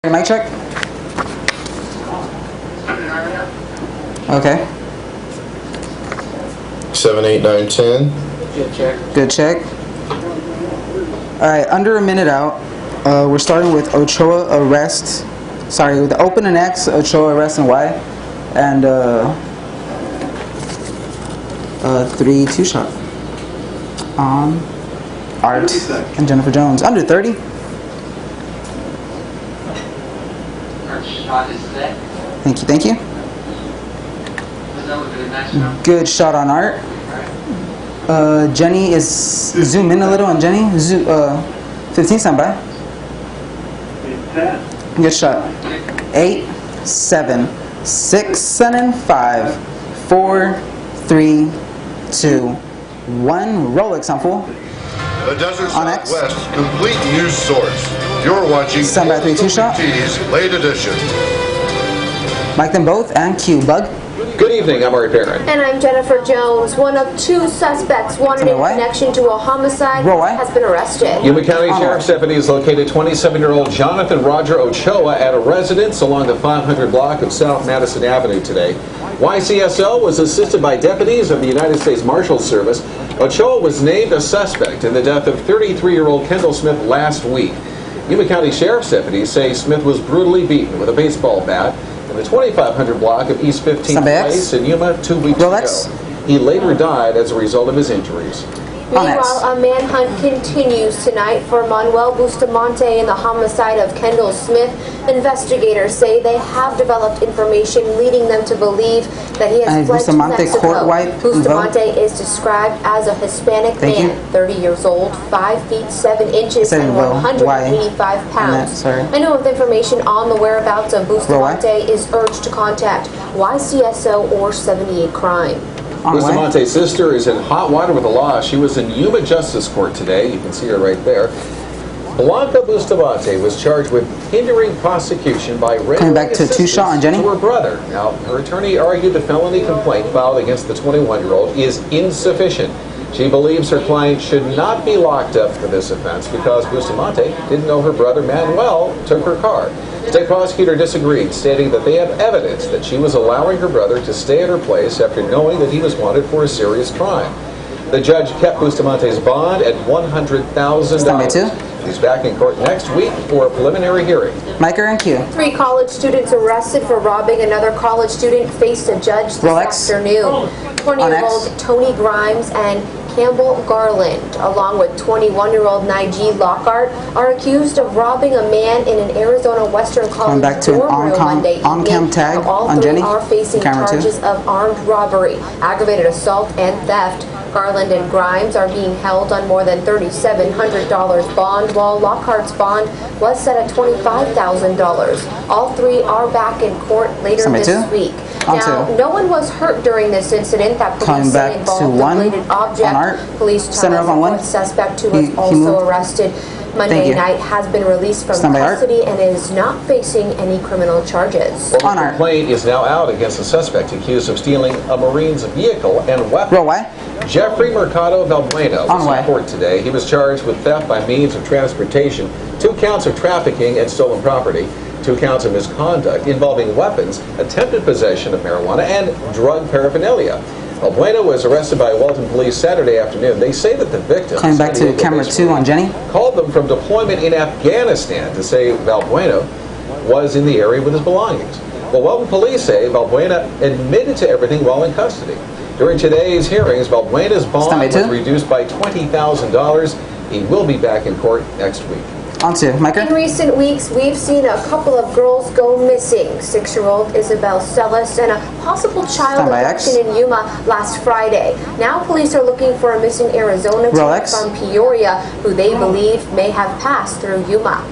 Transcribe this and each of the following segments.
Mic check. Okay. 7, 8, 9, 10. Good check. Good check. Alright, under a minute out. We're starting with Ochoa arrest. Sorry, with the open and X, Ochoa arrest and Y. And 3-2 shot on Art and Jennifer Jones. Under 30. Shot is set. Thank you, thank you. Good shot on Art. Jenny is zoom in a little on Jenny. 15 standby. Good shot. 8, 7, 6, and 5, 4, 3, 2, 1. Rolex on full. The Desert On X. Southwest complete news source. You're watching Standby 3-2 shot. TV's late edition. Mic them both and cue. Bug. Good evening, I'm Art Barron. And I'm Jennifer Jones. One of 2 suspects wanted in connection to a homicide has been arrested. Yuma County Sheriff's deputies located 27-year-old Jonathan Roger Ochoa at a residence along the 500 block of South Madison Avenue today. YCSO was assisted by deputies of the United States Marshals Service. Ochoa was named a suspect in the death of 33-year-old Kendall Smith last week. Yuma County Sheriff's deputies say Smith was brutally beaten with a baseball bat in the 2500 block of East 15th Place in Yuma 2 weeks ago. He later died as a result of his injuries. Meanwhile, a manhunt continues tonight for Manuel Bustamante in the homicide of Kendall Smith. Investigators say they have developed information leading them to believe that he has fled to Mexico. Bustamante is described as a Hispanic man, 30 years old, 5 feet 7 inches, and 185 pounds. Anyone with information on the whereabouts of Bustamante is urged to contact YCSO or 78 Crime. Bustamante's sister is in hot water with the law. She was in Yuma Justice Court today. You can see her right there. Blanca Bustamante was charged with hindering prosecution by rendering assistance to her brother. Now, her attorney argued the felony complaint filed against the 21-year-old is insufficient. She believes her client should not be locked up for this offense because Bustamante didn't know her brother Manuel took her car. The state prosecutor disagreed, stating that they have evidence that she was allowing her brother to stay at her place after knowing that he was wanted for a serious crime. The judge kept Bustamante's bond at $100,000. He's back in court next week for a preliminary hearing. Miker and Q. 3 college students arrested for robbing another college student faced a judge this afternoon. 20-year-old Tony Grimes and Campbell Garland, along with 21-year-old Nige Lockhart, are accused of robbing a man in an Arizona Western College dorm room Monday evening. All 3 are facing charges of armed robbery, aggravated assault, and theft. Garland and Grimes are being held on more than $3,700 bond, while Lockhart's bond was set at $25,000. All 3 are back in court later this week. Now, no one was hurt during this incident that police say involved a bladed object. Police charged one suspect who was also arrested Monday night has been released from custody and is not facing any criminal charges. Well, the complaint is now out against the suspect accused of stealing a Marine's vehicle and weapon. Jeffrey Mercado Valbuena was in court today. He was charged with theft by means of transportation, 2 counts of trafficking and stolen property, 2 counts of misconduct involving weapons, attempted possession of marijuana, and drug paraphernalia. Valbuena was arrested by Walton police Saturday afternoon. They say that the victim, coming back to camera 2 on Jenny, called them from deployment in Afghanistan to say Valbuena was in the area with his belongings. Well, Walton police say Valbuena admitted to everything while in custody. During today's hearings, Valbuena's bond was reduced by $20,000. He will be back in court next week. In recent weeks, we've seen a couple of girls go missing. 6-year-old Isabel Celis and a possible child abduction in Yuma last Friday. Now police are looking for a missing Arizona teen from Peoria who they believe may have passed through Yuma.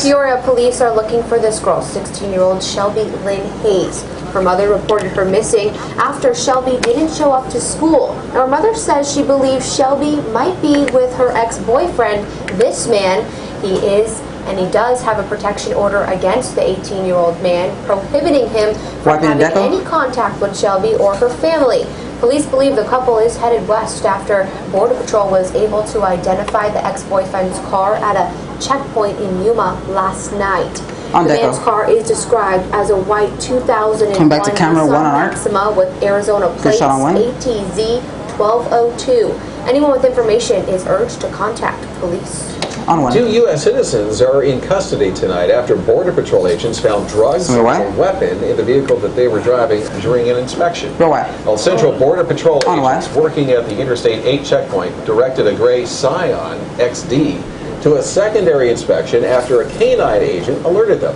Peoria police are looking for this girl, 16-year-old Shelby Lynn Hayes. Her mother reported her missing after Shelby didn't show up to school. Her mother says she believes Shelby might be with her ex-boyfriend, this man. He does have a protection order against the 18-year-old man, prohibiting him from having any contact with Shelby or her family. Police believe the couple is headed west after Border Patrol was able to identify the ex-boyfriend's car at a checkpoint in Yuma last night. On the deck. man's car is described as a white 2001 Coming back to camera Nissan 1 on arc. Maxima with Arizona Good plates shot on 1. ATZ 1202. Anyone with information is urged to contact police. On 1. 2 U.S. citizens are in custody tonight after Border Patrol agents found drugs and a weapon in the vehicle that they were driving during an inspection. El Central Border Patrol agents working at the Interstate 8 checkpoint directed a gray Scion XD to a secondary inspection after a canine agent alerted them.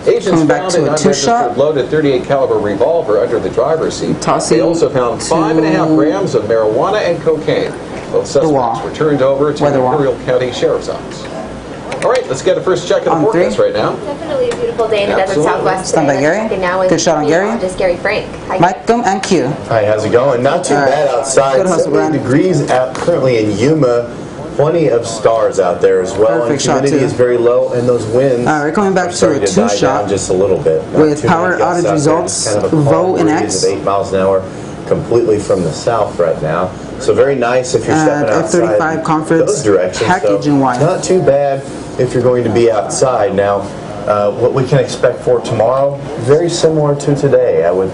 Agents found an unregistered loaded .38 caliber revolver under the driver's seat. They also found 5.5 grams of marijuana and cocaine. Both suspects were turned over to the Imperial County Sheriff's Office. All right, let's get a first check of the forecast right now. Definitely a beautiful day in the desert Southwest today. Stand by Gary. Good shot on Gary. Just Gary Frank. Malcolm and Q. Hi, how's it going? Not too bad outside. 70 degrees out currently in Yuma. Plenty of stars out there as well. Perfect and humidity is very low, and those winds we're coming back to a 2-shot just a little bit. with power outage results. Kind of a Vo and X. of 8 miles an hour, completely from the south right now. So very nice if you're stepping outside F-35 conference those directions. package so and wine. Not too bad if you're going to be outside. Now, what we can expect for tomorrow, very similar to today. I would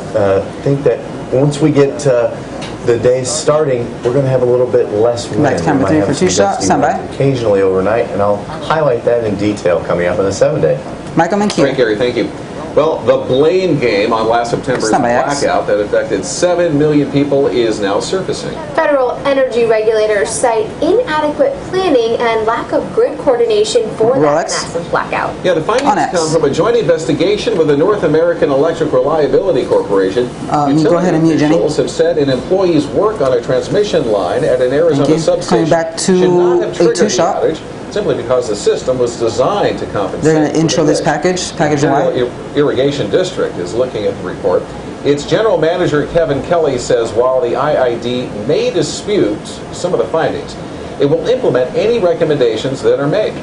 think that once we get the day starting, we're going to have a little bit less wind. Back to camera 3 for 2 shots. Stand by. Occasionally overnight, and I'll highlight that in detail coming up in the 7-day. Michael and Q. Great, Gary. Thank you. Well, the blame game on last September's blackout that affected 7 million people is now surfacing. Federal energy regulators cite inadequate planning and lack of grid coordination for that massive blackout. Yeah, the findings come from a joint investigation with the North American Electric Reliability Corporation. Go ahead and mute, Jenny. Officials have said an employee's work on a transmission line at an Arizona substation should not have triggered the outage, simply because the system was designed to compensate. They're going to intro this package the General Y. Irrigation District is looking at the report. Its general manager, Kevin Kelly, says while the IID may dispute some of the findings, it will implement any recommendations that are made.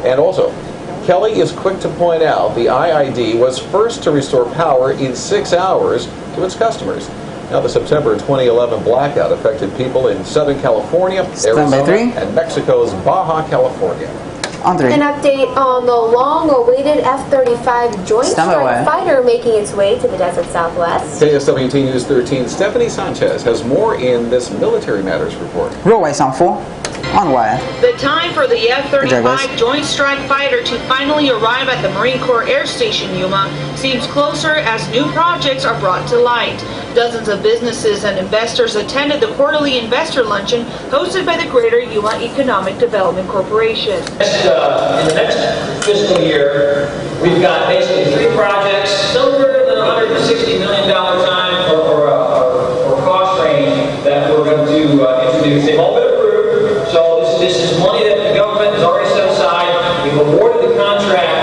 And also, Kelly is quick to point out the IID was first to restore power in 6 hours to its customers. Now, the September 2011 blackout affected people in Southern California, Arizona, and Mexico's Baja California. On 3. An update on the long-awaited F-35 Joint Strike Fighter making its way to the desert Southwest. KSWT News 13, Stephanie Sanchez has more in this Military Matters report. Real white on 4. On Y. The time for the F-35 Joint Strike Fighter to finally arrive at the Marine Corps Air Station Yuma seems closer as new projects are brought to light. Dozens of businesses and investors attended the quarterly investor luncheon hosted by the Greater Yuma Economic Development Corporation. In the next fiscal year, we've got basically 3 projects, somewhere in the $160 million time or cost range that we're going to introduce. They've all been approved, so this is money that the government has already set aside. We've awarded the contract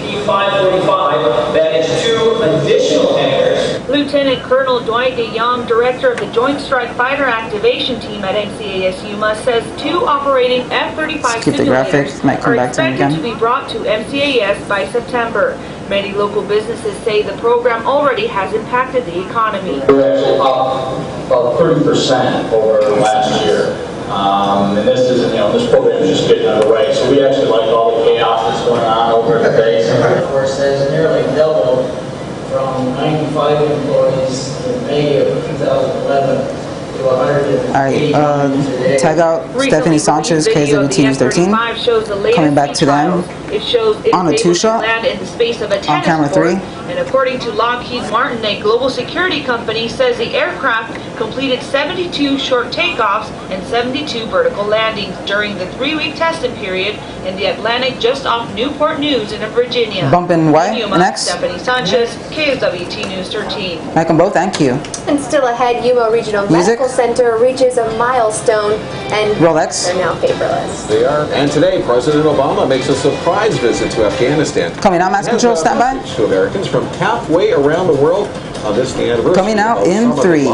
P545, that is 2 additional hangars. Lieutenant Colonel Dwight DeYoung, director of the Joint Strike Fighter Activation Team at MCAS Yuma, says 2 operating F-35 simulators are expected to be brought to MCAS by September. Many local businesses say the program already has impacted the economy. We're actually up about 30% over last year. And this isn't, this program is just getting underway. So we actually like all the chaos that's going on over at the base. The workforce has nearly doubled from 95 employees in May of 2011 to 180 tag out Stephanie Sanchez, KSWT News 13. Coming back to them on a 2-shot on camera 3. And according to Lockheed Martin, a global security company, says the aircraft completed 72 short takeoffs and 72 vertical landings during the 3-week testing period in the Atlantic just off Newport News in Virginia. Bumping Y Yuma, and X. Stephanie Sanchez, KSWT News 13. Make them both, thank you. And still ahead, Yuma Regional Medical Center reaches a milestone and Rolex. they're now paperless. They are. And today, President Obama makes a surprise visit to Afghanistan. Coming out, Mass Control, stand by. To Americans from halfway around the world on this the anniversary. Coming out in 3,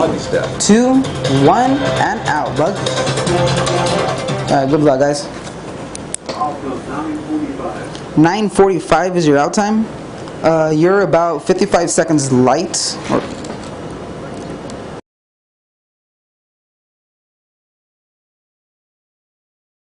2, 1, and out, bug. Alright, good luck, guys. 9:45 is your out time. You're about 55 seconds light.